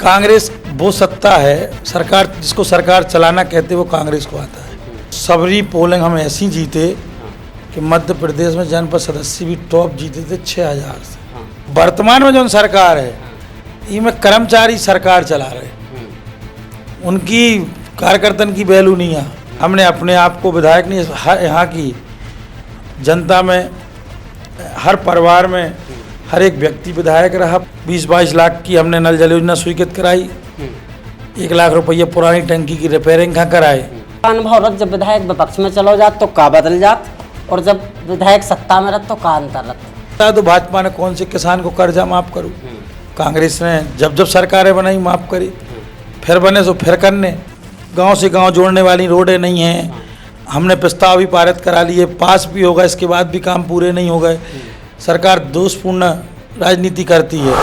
कांग्रेस वो सत्ता है, सरकार जिसको सरकार चलाना कहते वो कांग्रेस को आता है। सबरी पोलिंग हम ऐसी जीते कि मध्य प्रदेश में जनपद सदस्य भी टॉप जीते थे 6000 से। वर्तमान में जो सरकार है ये में कर्मचारी सरकार चला रहे, उनकी कार्यकर्तन की वैल्यू नहीं है। हमने अपने आप को विधायक नहीं, यहाँ की जनता में हर परिवार में हर एक व्यक्ति विधायक रहा। 20-22 लाख की हमने नल जल योजना स्वीकृत कराई, 1 लाख रुपये पुरानी टंकी की रिपेयरिंग का कराए। अनुभव रख, जब विधायक विपक्ष में चलो जात तो का बदल जात, और जब विधायक सत्ता में रह तो का अंतर रहता। तो भाजपा ने कौन से किसान को कर्जा माफ करूँ, कांग्रेस ने जब जब सरकारें बनाई माफ करी, फिर बने तो फिर करने। गांव से गांव जोड़ने वाली रोडें नहीं हैं, हमने प्रस्ताव भी पारित करा लिए, पास भी होगा, इसके बाद भी काम पूरे नहीं हो गए। सरकार दोषपूर्ण राजनीति करती है।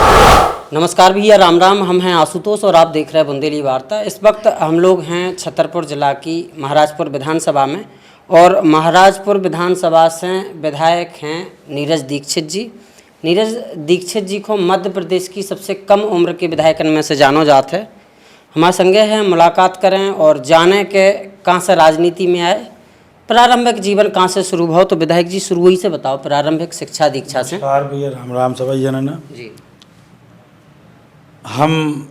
नमस्कार भैया, राम राम। हम हैं आशुतोष और आप देख रहे हैं बुंदेली वार्ता। इस वक्त हम लोग हैं छतरपुर जिला की महाराजपुर विधानसभा में, और महाराजपुर विधानसभा से विधायक हैं नीरज दीक्षित जी। नीरज दीक्षित जी को मध्य प्रदेश की सबसे कम उम्र के विधायकन में से जानो जात है। हमारे संगे हैं, मुलाकात करें और जाने के कहाँ से राजनीति में आए, प्रारंभिक जीवन कहाँ से शुरू हो। तो विधायक जी शुरू ही से बताओ, प्रारंभिक शिक्षा दीक्षा से। भैया राम राम सभी जनन जी। हम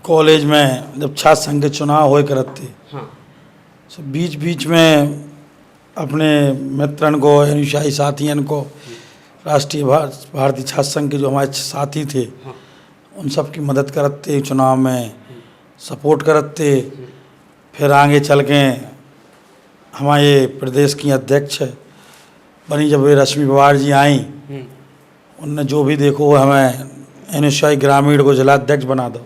कॉलेज में जब छात्र संघ के चुनाव होए करते, हाँ, तो बीच बीच में अपने मित्रन को, अनुशाही साथियन को, राष्ट्रीय भारतीय छात्र संघ के जो हमारे साथी थे, हाँ, उन सब की मदद करते, चुनाव में सपोर्ट करते। फिर आगे चल के हमारे प्रदेश की अध्यक्ष बनी जब वे रश्मि पवार जी आई, उनने जो भी देखो वो हमें अनुशाही ग्रामीण को जिलाध्यक्ष बना दो।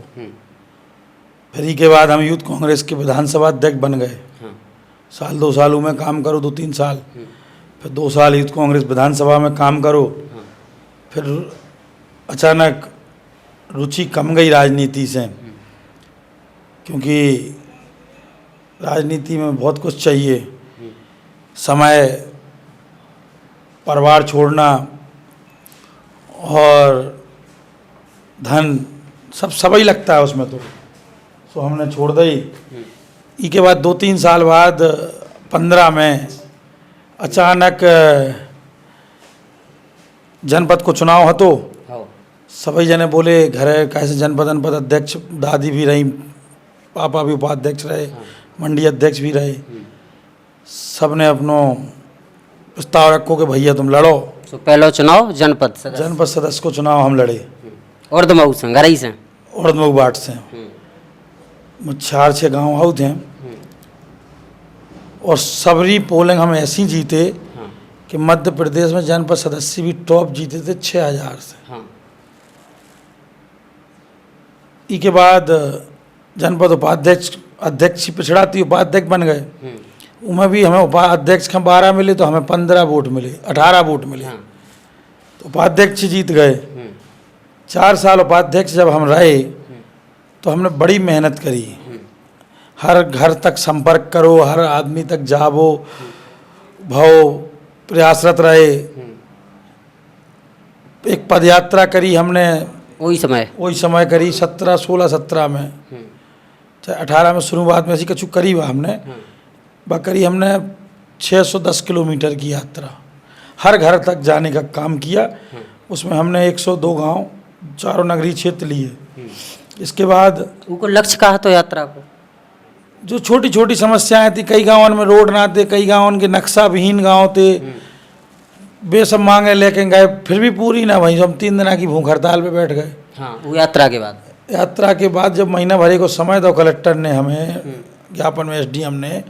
फिर ही के बाद हम यूथ कांग्रेस के विधानसभा अध्यक्ष बन गए। साल 2 सालों में काम करो, 2-3 साल, फिर 2 साल यूथ कांग्रेस विधानसभा में काम करो। फिर अचानक रुचि कम गई राजनीति से, क्योंकि राजनीति में बहुत कुछ चाहिए, समय, परिवार छोड़ना और धन सब ही लगता है उसमें। तो हमने छोड़ दी। इसके बाद 2-3 साल बाद 15 में अचानक जनपद को चुनाव हो, तो सभी जने बोले घरे कैसे जनपद अध्यक्ष, दादी भी रही, पापा भी उपाध्यक्ष रहे, मंडी अध्यक्ष भी रहे। सब ने अपनो प्रस्ताव रखो कि भैया तुम लड़ो। तो पहला चुनाव जनपद सदस्य को चुनाव हम लड़े, उर्दमऊ से, गरई से, उर्दमऊ बाट से। 4-6 गाँव आउट हैं, और सबरी पोलिंग हम ऐसी जीते कि मध्य प्रदेश में जनपद सदस्य भी टॉप जीते थे 6000 से। इसके बाद जनपद उपाध्यक्ष, अध्यक्ष पिछड़ा थी, उपाध्यक्ष बन गए। उनमें भी हमें उपाध्यक्ष के 12 मिले, तो हमें 15 वोट मिले, 18 वोट मिले, तो उपाध्यक्ष जीत गए। 4 साल उपाध्यक्ष जब हम रहे तो हमने बड़ी मेहनत करी। हर घर तक संपर्क करो, हर आदमी तक जावो, भाव प्रयासरत रहे। एक पदयात्रा करी हमने, वही समय करी 16-17 में, चाहे 18 में शुरुआत में ऐसी कछु करी हुआ हमने, बकरी हमने 610 किलोमीटर की यात्रा हर घर तक जाने का काम किया। उसमें हमने 102 गांव, 4 नगरीय क्षेत्र लिए। इसके बाद उनको लक्ष्य कहा तो यात्रा को, जो छोटी छोटी समस्याएं थी, कई गाँव में रोड ना थे, कई गाँव के नक्शा विहीन गाँव थे, वे सब मांगे लेके गए, फिर भी पूरी ना भई। हम 3 दिन की भूख हड़ताल पे बैठ गए। हाँ, वो यात्रा के बाद जब महीना भरे को समय दो, कलेक्टर ने हमें ज्ञापन में, SDM ने,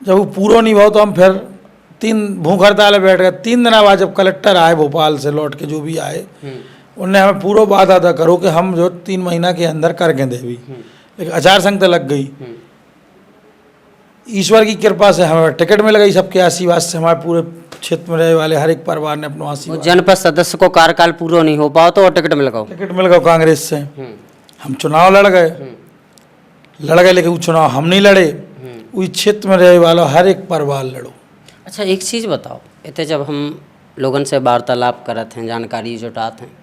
जब वो पूरा नहीं हुआ तो हम फिर 3 भूख हड़ताल में बैठ गए। 3 दिन बाद जब कलेक्टर आए भोपाल से लौट के, जो भी आए, उनने हमें पूरा वादा अदा करो कि हम जो 3 महीना के अंदर करके देवी। लेकिन आचार संहिता लग गई। ईश्वर की कृपा से हमें टिकट मिल गई, सबके आशीर्वाद से। हमारे पूरे क्षेत्र में रहने वाले हर एक परिवार ने अपना आशीर्वाद। जनपद सदस्य को कार्यकाल पूरा नहीं हो पाओ तो टिकट मिल गया कांग्रेस से। हम चुनाव लड़ गए, लेकिन वो चुनाव हम नहीं लड़े, उस क्षेत्र में रहने वाला हर एक परिवार लड़ो। अच्छा, एक चीज़ बताओ, इतने जब हम लोगन से वार्तालाप करते हैं, जानकारी जुटाते हैं,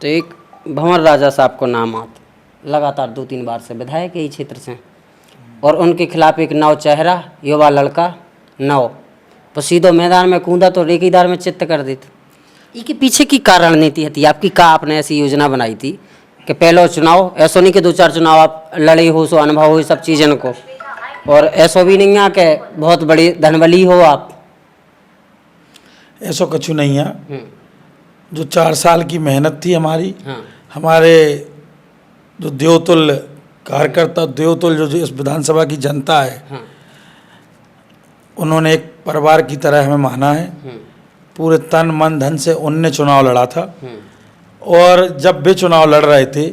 तो एक भंवर राजा साहब को नाम आता, लगातार 2-3 बार से विधायक यही क्षेत्र से हैं। और उनके खिलाफ एक नव चेहरा, युवा लड़का नव सीधो मैदान में कूदा तो रेकीदार में चित्त कर देते। इसके पीछे की क्या रणनीति थी आपकी? का आपने ऐसी योजना बनाई थी कि पहले चुनाव ऐसा नहीं कि 2-4 चुनाव आप लड़े हो, सो अनुभव हो सब चीज़ों को, और ऐसा भी नहीं है कि बहुत बड़ी धनबली हो आप? ऐसा कुछ नहीं है। जो 4 साल की मेहनत थी हमारी, हाँ। हमारे जो देवतुल्य कार्यकर्ता, देवतुल्य जो इस विधानसभा की जनता है, हाँ। उन्होंने एक परिवार की तरह हमें माना है। पूरे तन मन धन से उनने चुनाव लड़ा था। और जब वे चुनाव लड़ रहे थे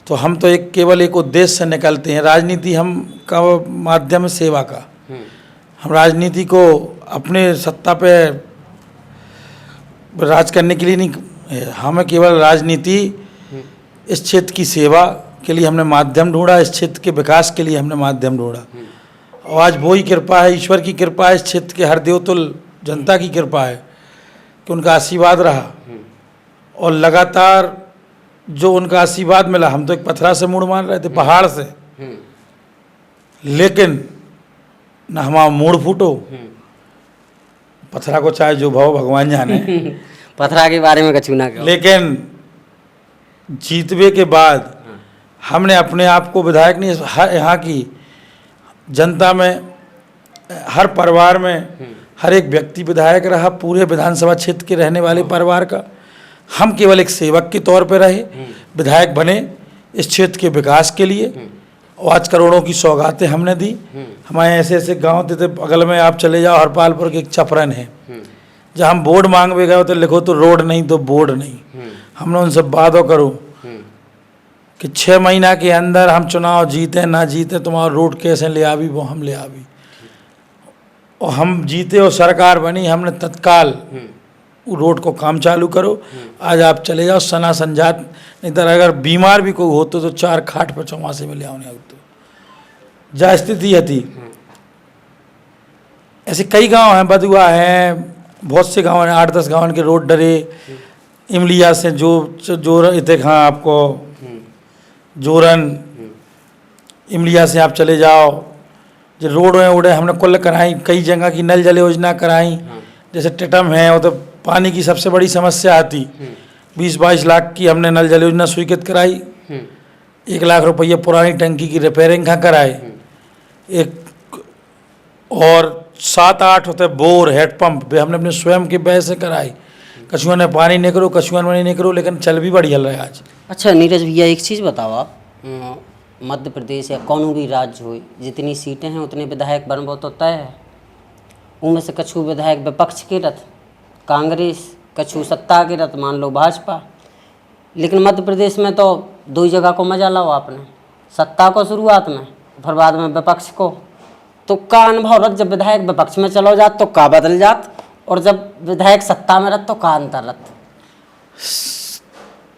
तो हम तो केवल एक उद्देश्य से निकलते हैं। राजनीति हम का माध्यम है सेवा का। हम राजनीति को अपने सत्ता पे राज करने के लिए नहीं, हमें केवल राजनीति इस क्षेत्र की सेवा के लिए हमने माध्यम ढूंढा, इस क्षेत्र के विकास के लिए हमने माध्यम ढूंढा। और आज वही कृपा है, ईश्वर की कृपा है, इस क्षेत्र के हर देवतुल जनता की कृपा है कि उनका आशीर्वाद रहा। और लगातार जो उनका आशीर्वाद मिला, हम तो एक पत्थरा से मूड मार रहे थे, पहाड़ से, लेकिन न हमारा मूड फूटो। पत्थरा को चाहे जो भाव भगवान जाने पथरा के बारे में कछु ना कहो। लेकिन जीतवे के बाद हमने अपने आप को विधायक नहीं, यहाँ की जनता में, हर परिवार में हर एक व्यक्ति विधायक रहा। पूरे विधानसभा क्षेत्र के रहने वाले परिवार का हम केवल एक सेवक के तौर पर रहे, विधायक बने इस क्षेत्र के विकास के लिए। और आज करोड़ों की सौगातें हमने दी। हमारे ऐसे ऐसे गांव थे, बगल में आप चले जाओ, हरपालपुर के एक चपरन है, जब हम बोर्ड मांगवे गए तो लिखो तो रोड नहीं तो बोर्ड नहीं। हमने उनसे वादा करो कि 6 महीना के अंदर हम चुनाव जीते ना जीते, तुम्हारा रोड कैसे ले आवी वो हम ले आवी। और हम जीते और सरकार बनी, हमने तत्काल रोड को काम चालू करो। आज आप चले जाओ सना संजात, नहीं तो अगर बीमार भी कोई होते तो 4 खाट पर चौमासे में ले आओ नहीं होते, जा स्थिति थी। ऐसे कई गांव हैं, बदुआ हैं, बहुत से गांव हैं, 8-10 गाँव के रोड डरे। इमलिया से जो इतने हाँ आपको जोरन, इमलिया से आप चले जाओ, जो रोड में उड़े हमने कुल कराई। कई जगह की नल जल योजना कराई। जैसे टिटम है, वो तो पानी की सबसे बड़ी समस्या आती। 20-22 लाख की हमने नल जल योजना स्वीकृत कराई। 1 लाख रुपये पुरानी टंकी की रिपेयरिंग का कराए। एक और 7-8 होते बोर हेडपम्प वे हमने अपने स्वयं के पैसे कराए। कछुआ ने पानी नहीं करो, कछुआ में नहीं करो, लेकिन चल भी बढ़िया रहा है आज। अच्छा नीरज भैया, एक चीज़ बताओ आप, मध्य प्रदेश या कौन भी राज्य हो, जितनी सीटें हैं उतने विधायक बनबो तो तय है। उनमें से कछु विधायक विपक्ष के रथ कांग्रेस, कछु सत्ता के रथ मान लो भाजपा। लेकिन मध्य प्रदेश में तो 2 ही जगह को मजा लाओ आपने, सत्ता को शुरुआत में, फिर बाद में विपक्ष को। तो का अनुभव रथ, जब विधायक विपक्ष में चलो जात तो का बदल जात, और जब विधायक सत्ता में रथ तो का अंतर रथ?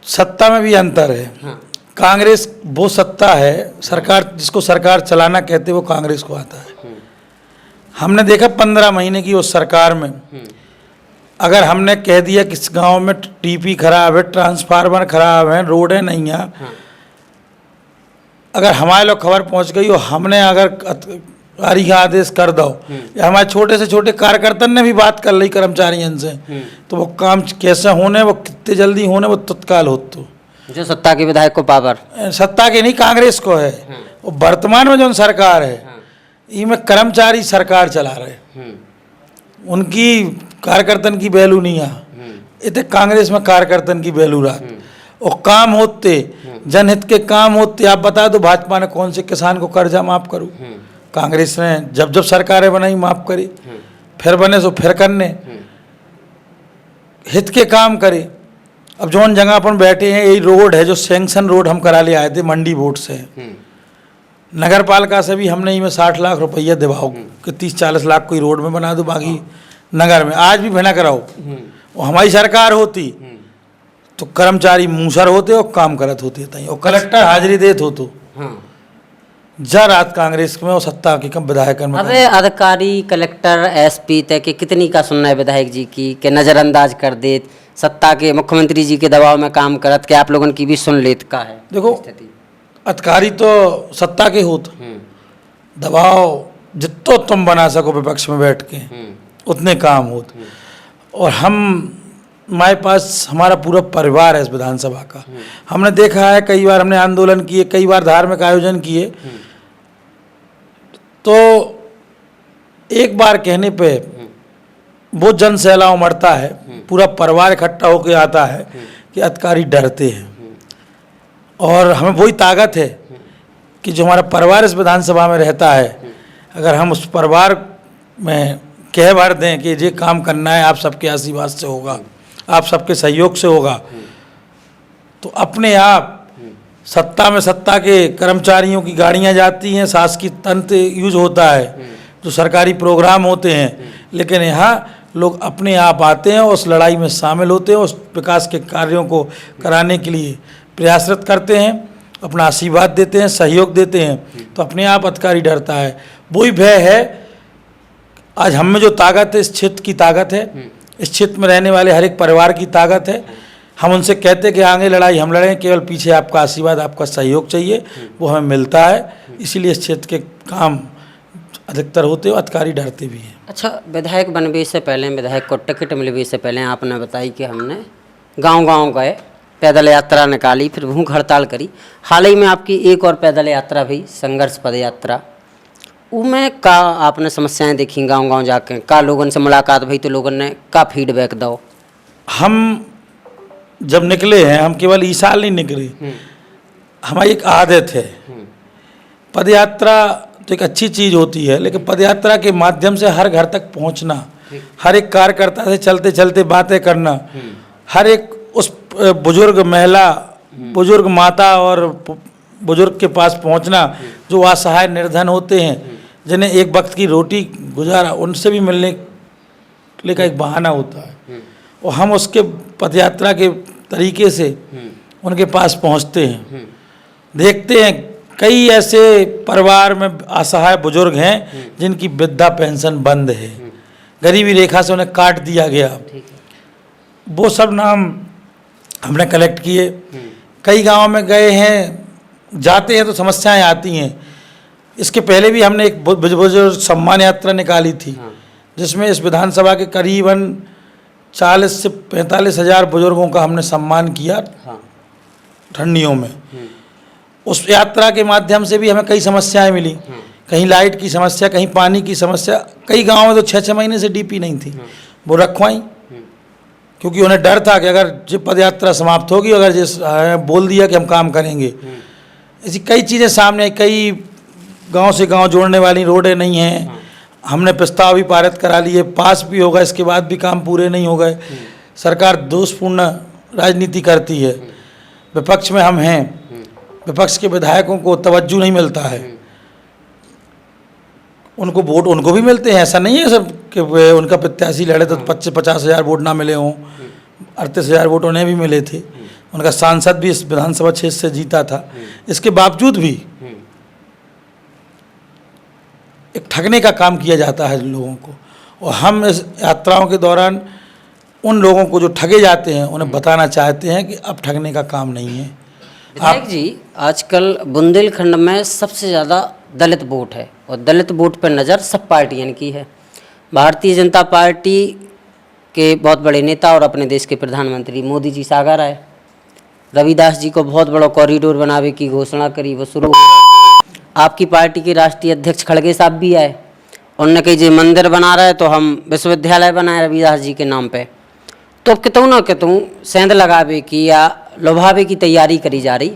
सत्ता में भी अंतर है। हाँ। कांग्रेस वो सत्ता है, सरकार जिसको सरकार चलाना कहते वो कांग्रेस को आता है। हमने देखा 15 महीने की उस सरकार में, अगर हमने कह दिया कि इस गांव में टीपी खराब है, ट्रांसफार्मर खराब है, रोडें नहीं है, अगर हमारे लोग खबर पहुंच गई और हमने अगर गाड़ी का आदेश कर दो, या हमारे छोटे से छोटे कार्यकर्ता ने भी बात कर ली कर्मचारियों से, तो वो काम कैसे होने, वो कितने जल्दी होने, वो तत्काल हो। तो जो सत्ता के विधायक को पावर, सत्ता के नहीं कांग्रेस को है। और वर्तमान में जो सरकार है, इनमें कर्मचारी सरकार चला रहे, उनकी कार्यकर्तन की वैल्यू नहीं है। इतने कांग्रेस में कार्यकर्तन की वैल्यू रहा। और काम होते, जनहित के काम होते। आप बता दो भाजपा ने कौन से किसान को कर्जा माफ करूँ? कांग्रेस ने जब जब सरकारें बनाई माफ करी, फिर बने तो फिर करने, हित के काम करे। अब जो जगह अपन बैठे हैं, यही रोड है जो सैंक्शन रोड हम करा ले आए थे मंडी बोर्ड से। नगर पालिका से भी हमने इनमें 60 लाख रुपया दिवाओ कि 30-40 लाख कोई रोड में बना दो, बाकी नगर में आज भी भना कराओ। वो हमारी सरकार होती तो कर्मचारी मूसर होते और काम करत होते तई, और कलेक्टर हाजिरी देत हो तो जा रात कांग्रेस में और सत्ता के कम विधायक में। अबे अधिकारी कलेक्टर एसपी तक के कितनी का सुनना है विधायक जी की, कि नज़रअंदाज कर देत, सत्ता के मुख्यमंत्री जी के दबाव में काम करत के आप लोगन की भी सुन लेत का है देखो स्थिति? अधिकारी तो सत्ता के होत, दबाव जितो तुम बना सको विपक्ष में बैठ के उतने काम होत। और हमारे पास हमारा पूरा परिवार है इस विधानसभा का। हमने देखा है कई बार हमने आंदोलन किए, कई बार धार्मिक आयोजन किए, तो एक बार कहने पे वो जन सैलाब उमड़ता है, पूरा परिवार इकट्ठा होकर आता है कि अधिकारी डरते हैं। और हमें वही ताकत है कि जो हमारा परिवार इस विधानसभा में रहता है, अगर हम उस परिवार में कह भर दें कि ये काम करना है, आप सबके आशीर्वाद से होगा, आप सबके सहयोग से होगा, तो अपने आप सत्ता में सत्ता के कर्मचारियों की गाड़ियां जाती हैं, शासकीय तंत्र यूज होता है, जो सरकारी प्रोग्राम होते हैं, लेकिन यहाँ लोग अपने आप आते हैं, उस लड़ाई में शामिल होते हैं, उस विकास के कार्यों को कराने के लिए प्रयासरत करते हैं, अपना आशीर्वाद देते हैं, सहयोग देते हैं, तो अपने आप अधिकारी डरता है। वही भय है आज हम में जो ताकत है, इस क्षेत्र की ताकत है, इस क्षेत्र में रहने वाले हर एक परिवार की ताकत है। हम उनसे कहते हैं कि आगे लड़ाई हम लड़ें, केवल पीछे आपका आशीर्वाद, आपका सहयोग चाहिए, वो हमें मिलता है। इसीलिए इस क्षेत्र के काम अधिकतर होते हैं, अधिकारी डरते भी हैं। अच्छा, विधायक बनने से पहले, विधायक को टिकट मिलने से पहले आपने बताई कि हमने गांव-गांव गए, पैदल यात्रा निकाली, फिर भूख हड़ताल करी। हाल ही में आपकी एक और पैदल यात्रा भी, संघर्ष पद यात्रा, उनमें का आपने समस्याएं देखी गांव-गांव जाके, का लोगों से मुलाकात भई तो लोगों ने का फीडबैक दो? हम जब निकले हैं, हम केवल इस साल नहीं निकले, हमारी एक आदत है। पदयात्रा तो एक अच्छी चीज़ होती है, लेकिन पदयात्रा के माध्यम से हर घर तक पहुंचना, हर एक कार्यकर्ता से चलते चलते बातें करना, हर एक उस बुजुर्ग महिला, बुजुर्ग माता और बुजुर्ग के पास पहुंचना जो असहाय निर्धन होते हैं, जिन्हें एक वक्त की रोटी गुजारा, उनसे भी मिलने का एक बहाना होता है। और हम उसके पदयात्रा के तरीके से उनके पास पहुंचते हैं। देखते हैं कई ऐसे परिवार में असहाय बुजुर्ग हैं जिनकी वृद्धा पेंशन बंद है, गरीबी रेखा से उन्हें काट दिया गया। वो सब नाम हमने कलेक्ट किए, कई गांव में गए हैं, जाते हैं तो समस्याएं आती हैं। इसके पहले भी हमने एक बुजुर्ग सम्मान यात्रा निकाली थी, जिसमें इस विधानसभा के करीबन 40 से 45 हज़ार बुजुर्गों का हमने सम्मान किया ठंडियों में। उस यात्रा के माध्यम से भी हमें कई समस्याएं मिली, कहीं लाइट की समस्या, कहीं पानी की समस्या। कई गांवों में तो 6-6 महीने से डीपी नहीं थी, वो रखवाई, क्योंकि उन्हें डर था कि अगर जो पदयात्रा समाप्त होगी, अगर जिस बोल दिया कि हम काम करेंगे। ऐसी कई चीज़ें सामने, कई गांव से गांव जोड़ने वाली रोडें नहीं हैं। हमने प्रस्ताव भी पारित करा लिए, पास भी होगा, इसके बाद भी काम पूरे नहीं हो गए। सरकार दोषपूर्ण राजनीति करती है, विपक्ष में हम हैं, विपक्ष के विधायकों को तवज्जो नहीं मिलता है, उनको वोट उनको भी मिलते हैं, ऐसा नहीं है सब कि उनका प्रत्याशी लड़े तो 50 हज़ार वोट ना मिले हों, 38 हज़ार वोट उन्हें भी मिले थे। उनका सांसद भी इस विधानसभा क्षेत्र से जीता था। इसके बावजूद भी एक ठगने का काम किया जाता है लोगों को, और हम इस यात्राओं के दौरान उन लोगों को जो ठगे जाते हैं उन्हें बताना चाहते हैं कि अब ठगने का काम नहीं है। विधायक जी, आजकल बुंदेलखंड में सबसे ज़्यादा दलित वोट है, और दलित वोट पर नज़र सब पार्टियों की है। भारतीय जनता पार्टी के बहुत बड़े नेता और अपने देश के प्रधानमंत्री मोदी जी सागर आए, रविदास जी को बहुत बड़ा कॉरिडोर बनाने की घोषणा करी, वो शुरू हो। आपकी पार्टी के राष्ट्रीय अध्यक्ष खड़गे साहब भी आए, उन्होंने कही जो मंदिर बना रहे तो हम विश्वविद्यालय बनाए रविदास जी के नाम पे। तो कितों न कितों सेंध लगावे की या लुभावे की तैयारी करी जा रही।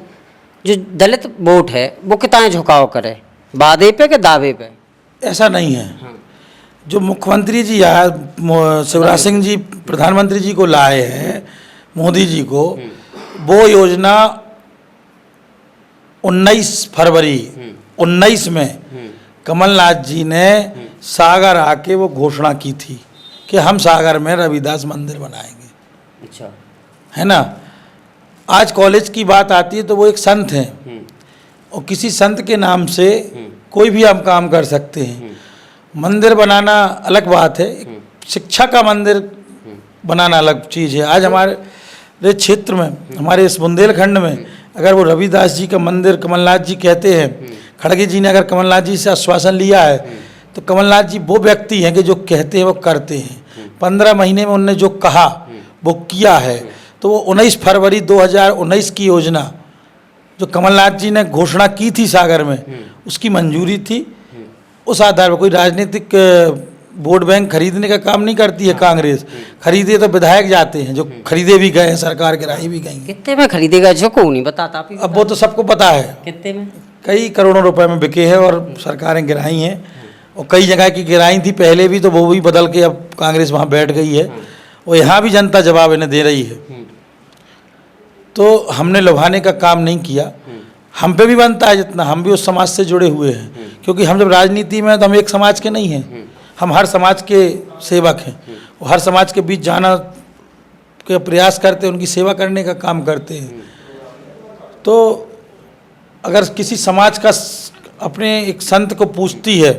जो दलित वोट है वो कितना झुकाव करे, वादे पे के दावे पे? ऐसा नहीं है। जो मुख्यमंत्री जी आए, शिवराज सिंह जी प्रधानमंत्री जी को लाए हैं, मोदी जी को, वो योजना 19 फरवरी 19 में कमलनाथ जी ने सागर आके वो घोषणा की थी कि हम सागर में रविदास मंदिर बनाएंगे। अच्छा, है ना। आज कॉलेज की बात आती है तो वो एक संत हैं, और किसी संत के नाम से कोई भी हम काम कर सकते हैं। मंदिर बनाना अलग बात है, शिक्षा का मंदिर बनाना अलग चीज़ है। आज हमारे क्षेत्र में, हमारे इस बुंदेलखंड में, अगर वो रविदास जी का मंदिर कमलनाथ जी कहते हैं, खड़गे जी ने अगर कमलनाथ जी से आश्वासन लिया है, तो कमलनाथ जी वो व्यक्ति हैं कि जो कहते हैं वो करते हैं। 15 महीने में उन्होंने जो कहा वो किया है। तो वो 19 फरवरी 2019 की योजना जो कमलनाथ जी ने घोषणा की थी सागर में, उसकी मंजूरी थी। उस आधार पर कोई राजनीतिक वोट बैंक खरीदने का काम नहीं करती है कांग्रेस। खरीदे तो विधायक जाते हैं, जो खरीदे भी गए हैं, सरकार गिराई भी गई। कितने में खरीदेगा जो को नहीं बताता आप ही अब वो तो सबको पता है, कितने में? कई करोड़ों रुपए में बिके हैं और सरकारें गिराई हैं, और कई जगह की गिराई थी पहले भी, तो वो भी बदल के अब कांग्रेस वहाँ बैठ गई है, और यहाँ भी जनता जवाब इन्हें दे रही है। तो हमने लुभाने का काम नहीं किया। हम पे भी बनता है जितना, हम भी उस समाज से जुड़े हुए हैं, क्योंकि हम जब राजनीति में तो हम एक समाज के नहीं हैं, हम हर समाज के सेवक हैं, और हर समाज के बीच जाना के प्रयास करते हैं, उनकी सेवा करने का काम करते हैं। तो अगर किसी समाज का अपने एक संत को पूछती है,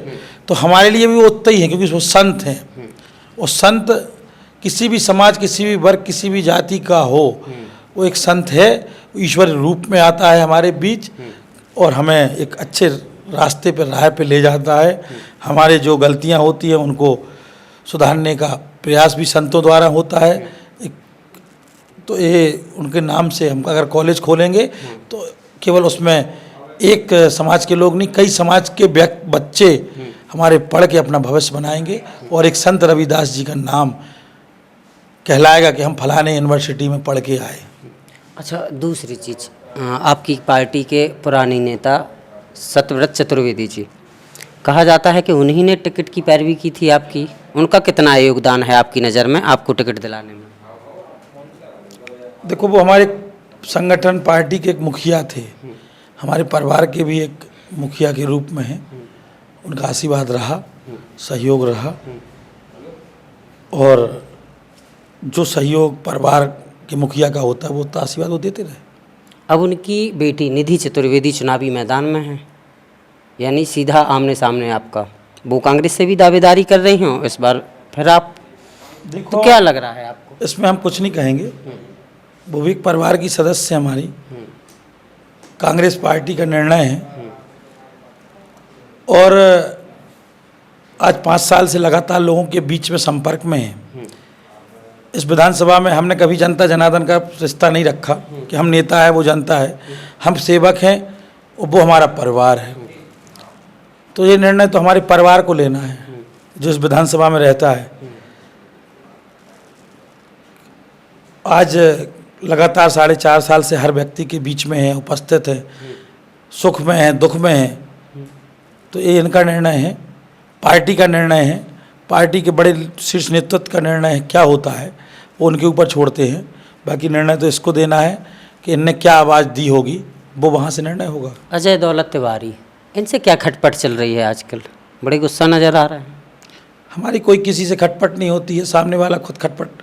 तो हमारे लिए भी वो उतना ही है, क्योंकि वो संत हैं। और संत किसी भी समाज, किसी भी वर्ग, किसी भी जाति का हो, वो एक संत है, ईश्वर रूप में आता है हमारे बीच, और हमें एक अच्छे रास्ते पर, राह पे ले जाता है। हमारे जो गलतियां होती हैं उनको सुधारने का प्रयास भी संतों द्वारा होता है। तो ये उनके नाम से हम अगर कॉलेज खोलेंगे, तो केवल उसमें एक समाज के लोग नहीं, कई समाज के बच्चे हमारे पढ़ के अपना भविष्य बनाएंगे, और एक संत रविदास जी का नाम कहलाएगा कि हम फलाने यूनिवर्सिटी में पढ़ के आए। अच्छा, दूसरी चीज़, आपकी पार्टी के पुराने नेता सत्यव्रत चतुर्वेदी जी, कहा जाता है कि उन्हीं ने टिकट की पैरवी की थी आपकी। उनका कितना योगदान है आपकी नज़र में आपको टिकट दिलाने में? देखो, वो हमारे संगठन पार्टी के एक मुखिया थे, हमारे परिवार के भी एक मुखिया के रूप में हैं। उनका आशीर्वाद रहा, सहयोग रहा, और जो सहयोग परिवार के मुखिया का होता है वो तो आशीर्वाद वो देते रहे। अब उनकी बेटी निधि चतुर्वेदी चुनावी मैदान में है, यानी सीधा आमने सामने आपका। वो कांग्रेस से भी दावेदारी कर रही हो इस बार, फिर आप देखो, तो क्या लग रहा है आपको? इसमें हम कुछ नहीं कहेंगे, वो भी एक परिवार की सदस्य है हमारी। कांग्रेस पार्टी का निर्णय है, और आज 5 साल से लगातार लोगों के बीच में संपर्क में है। इस विधानसभा में हमने कभी जनता जनार्दन का रिश्ता नहीं रखा कि हम नेता है वो जनता है, हम सेवक हैं और वो हमारा परिवार है। तो ये निर्णय तो हमारे परिवार को लेना है जो इस विधानसभा में रहता है। आज लगातार 4.5 साल से हर व्यक्ति के बीच में है, उपस्थित है, सुख में है, दुख में है। तो ये इनका निर्णय है, पार्टी का निर्णय है, पार्टी के बड़े शीर्ष नेतृत्व का निर्णय है। क्या होता है वो उनके ऊपर छोड़ते हैं, बाकी निर्णय तो इसको देना है कि इनने क्या आवाज़ दी होगी, वो वहाँ से निर्णय होगा। अजय दौलत तिवारी, इनसे क्या खटपट चल रही है आजकल? बड़े गुस्सा नज़र आ रहा है। हमारी कोई किसी से खटपट नहीं होती है, सामने वाला खुद खटपट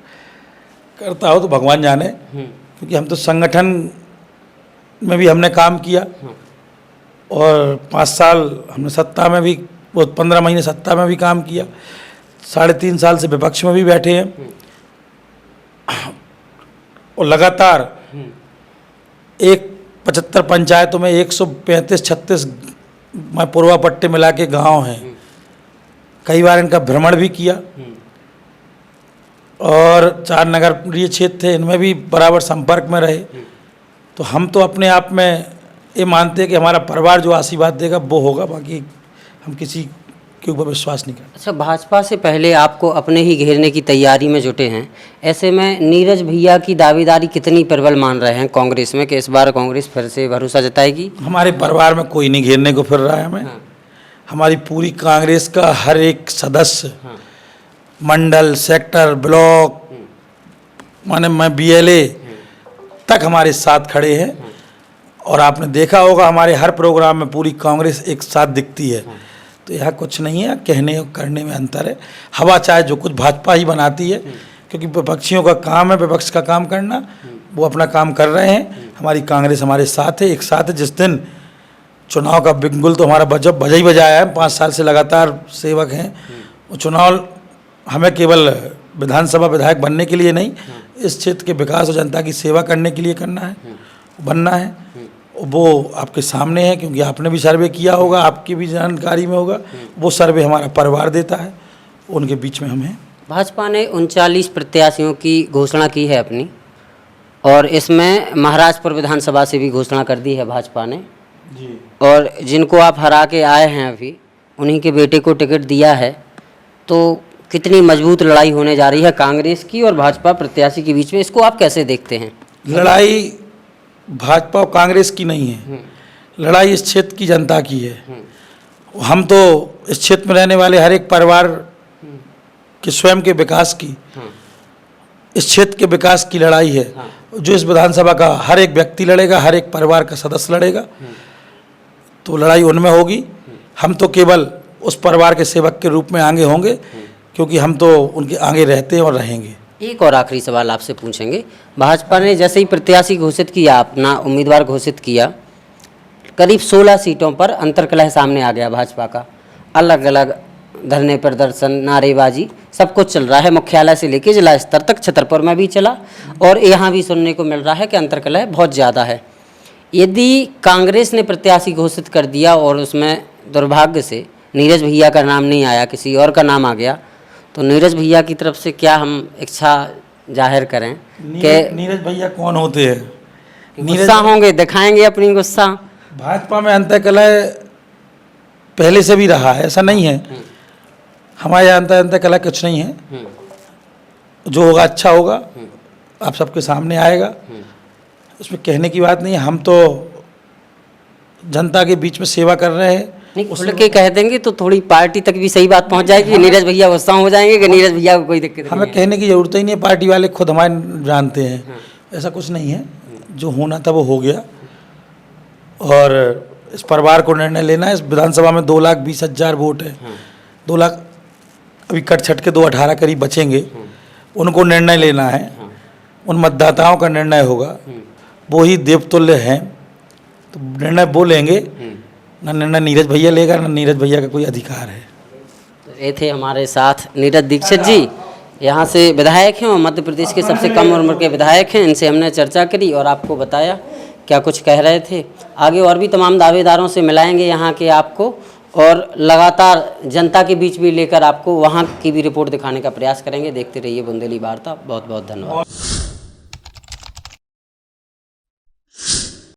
करता हो तो भगवान जाने, क्योंकि हम तो संगठन में भी हमने काम किया, और 5 साल हमने सत्ता में भी, वो 15 महीने सत्ता में भी काम किया, 3.5 साल से विपक्ष में भी बैठे हैं, और लगातार 75 पंचायतों में 135-36 पूर्वा पट्टे मिला के गाँव हैं। कई बार इनका भ्रमण भी किया, और 4 नगरीय क्षेत्र थे, इनमें भी बराबर संपर्क में रहे। तो हम तो अपने आप में ये मानते हैं कि हमारा परिवार जो आशीर्वाद देगा वो होगा, बाकी हम किसी के ऊपर विश्वास नहीं करते। अच्छा, भाजपा से पहले आपको अपने ही घेरने की तैयारी में जुटे हैं, ऐसे में नीरज भैया की दावेदारी कितनी प्रबल मान रहे हैं कांग्रेस में कि इस बार कांग्रेस फिर से भरोसा जताएगी? हमारे परिवार में कोई नहीं घेरने को फिर रहा है हमें। हमारी पूरी कांग्रेस का हर एक सदस्य, मंडल, सेक्टर, ब्लॉक, माने मैं BLA तक हमारे साथ खड़े हैं। और आपने देखा होगा हमारे हर प्रोग्राम में पूरी कांग्रेस एक साथ दिखती है। तो यह कुछ नहीं है, कहने और करने में अंतर है। हवा चाहे जो कुछ भाजपा ही बनाती है, क्योंकि विपक्षियों का काम है विपक्ष का काम करना, वो अपना काम कर रहे हैं। हमारी कांग्रेस हमारे साथ है, एक साथ है। जिस दिन चुनाव का बिगुल तो हमारा बजा ही बजाया है, 5 साल से लगातार सेवक हैं। वो चुनाव हमें केवल विधानसभा विधायक बनने के लिए नहीं, इस क्षेत्र के विकास और जनता की सेवा करने के लिए करना है, बनना है। वो आपके सामने है, क्योंकि आपने भी सर्वे किया होगा, आपकी भी जानकारी में होगा। वो सर्वे हमारा परिवार देता है, उनके बीच में हम हैं। भाजपा ने 39 प्रत्याशियों की घोषणा की है अपनी, और इसमें महाराजपुर विधानसभा से भी घोषणा कर दी है भाजपा ने जी। और जिनको आप हरा के आए हैं अभी, उन्हीं के बेटे को टिकट दिया है। तो कितनी मजबूत लड़ाई होने जा रही है कांग्रेस की और भाजपा प्रत्याशी के बीच में, इसको आप कैसे देखते हैं? लड़ाई भाजपा और कांग्रेस की नहीं है, लड़ाई इस क्षेत्र की जनता की है। हम तो इस क्षेत्र में रहने वाले हर एक परिवार के स्वयं के विकास की, इस क्षेत्र के विकास की लड़ाई है, जो इस विधानसभा का हर एक व्यक्ति लड़ेगा, हर एक परिवार का सदस्य लड़ेगा। तो लड़ाई उनमें होगी। हम तो केवल उस परिवार के सेवक के रूप में आगे होंगे, क्योंकि हम तो उनके आगे रहते हैं और रहेंगे। एक और आखिरी सवाल आपसे पूछेंगे। भाजपा ने जैसे ही प्रत्याशी घोषित किया, अपना उम्मीदवार घोषित किया, करीब 16 सीटों पर अंतर्कलह सामने आ गया भाजपा का। अलग अलग धरने प्रदर्शन, नारेबाजी, सब कुछ चल रहा है, मुख्यालय से लेकर जिला स्तर तक छतरपुर में भी चला, और यहाँ भी सुनने को मिल रहा है कि अंतर्कलह बहुत ज़्यादा है। यदि कांग्रेस ने प्रत्याशी घोषित कर दिया और उसमें दुर्भाग्य से नीरज भैया का नाम नहीं आया, किसी और का नाम आ गया, तो नीरज भैया की तरफ से क्या हम इच्छा जाहिर करें कि नीरज भैया कौन होते हैं? गुस्सा होंगे, दिखाएंगे अपनी गुस्सा? भाजपा में अंतर्कलह पहले से भी रहा है, ऐसा नहीं है। हमारे यहाँ अंतर्कलह कुछ नहीं है। जो होगा अच्छा होगा, आप सबके सामने आएगा, इसमें कहने की बात नहीं है। हम तो जनता के बीच में सेवा कर रहे हैं। नहीं, खुल के कह देंगे तो थोड़ी पार्टी तक भी सही बात पहुंच जाएगी। नीरज भैया गुस्सा हो जाएंगे कि नीरज भैया को कोई दिक्कत नहीं हमें है। कहने की जरूरत ही नहीं है, पार्टी वाले खुद हमारे जानते हैं। ऐसा कुछ नहीं है, जो होना था वो हो गया, और इस परिवार को निर्णय लेना है। इस विधानसभा में 2,20,000 वोट है, 2 लाख अभी कट छट के 218 करीब बचेंगे, उनको निर्णय लेना है। उन मतदाताओं का निर्णय होगा, वो ही देवतुल्य हैं, तो निर्णय वो लेंगे। ना निर्णय नीरज भैया लेगा, ना नीरज भैया का कोई अधिकार है। तो ये थे हमारे साथ नीरज दीक्षित जी, यहाँ से विधायक हैं और मध्य प्रदेश के सबसे कम उम्र के विधायक हैं। इनसे हमने चर्चा करी और आपको बताया क्या कुछ कह रहे थे। आगे और भी तमाम दावेदारों से मिलाएंगे यहाँ के आपको, और लगातार जनता के बीच भी लेकर आपको वहाँ की भी रिपोर्ट दिखाने का प्रयास करेंगे। देखते रहिए बुंदेली वार्ता। बहुत बहुत धन्यवाद।